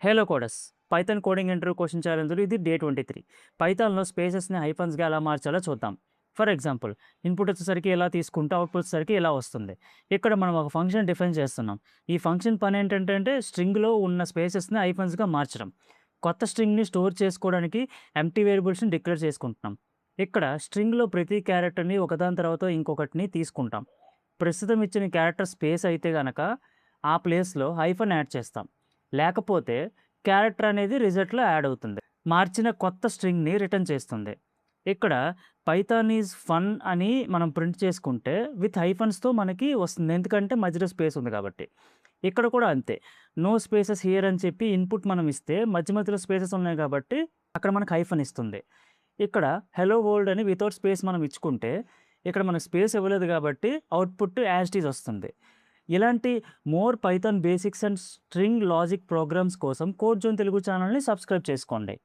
హేలో కోడస్ Python coding interview question ఛాలెంజ్లో ఇది day 23. పైథాన్లో స్పేసెస్ని హైఫన్స్గా ఎలా మార్చాలో చూద్దాం. ఫర్ ఎగ్జాంపుల్, ఇన్పుట్ వచ్చేసరికి ఇలా తీసుకుంటే అవుట్పుట్ వచ్చేసరికి ఇలా వస్తుంది. ఇక్కడ మనం ఒక ఫంక్షన్ డిఫైన్ చేస్తున్నాం. ఈ ఫంక్షన్ పని ఏంటంటే స్ట్రింగ్లో ఉన్న స్పేసెస్ని హైఫన్స్గా మార్చడం. కొత్త స్ట్రింగ్ని స్టోర్ చేసుకోవడానికి ఎంప్టీ వేరియబుల్స్ని డిక్లేర్ చేసుకుంటున్నాం. ఇక్కడ స్ట్రింగ్లో ప్రతి క్యారెక్టర్ని ఒకదాని తర్వాత ఇంకొకటిని తీసుకుంటాం. ప్రస్తుతం ఇచ్చిన క్యారెక్టర్ స్పేస్ అయితే గనక ఆ ప్లేస్లో హైఫన్ యాడ్ చేస్తాం. లేకపోతే క్యారెక్టర్ అనేది రిజల్ట్‌లో యాడ్ అవుతుంది. మార్చిన కొత్త స్ట్రింగ్‌ని రిటర్న్ చేస్తుంది. ఇక్కడ పైథాన్ ఈజ్ ఫన్ అని మనం ప్రింట్ చేసుకుంటే విత్ హైఫన్స్‌తో మనకి వస్తుంది. ఎందుకంటే మధ్యలో స్పేస్ ఉంది కాబట్టి. ఇక్కడ కూడా అంతే. నో స్పేసెస్ హియర్ అని చెప్పి ఇన్పుట్ మనం ఇస్తే మధ్యలో స్పేసెస్ ఉన్నాయి కాబట్టి అక్కడ మనకు హైఫన్ ఇస్తుంది. ఇక్కడ హెలో వరల్డ్ అని వితౌట్ స్పేస్ మనం ఇచ్చుకుంటే ఇక్కడ మనకు స్పేస్ ఇవ్వలేదు కాబట్టి అవుట్పుట్ యాజ్ ఇట్ ఈజ్ వస్తుంది. ఇలాంటి more python basics and string logic programs కోసం కోడ్ జోన్ తెలుగు ఛానల్‌ని సబ్స్క్రైబ్ చేసుకోండి.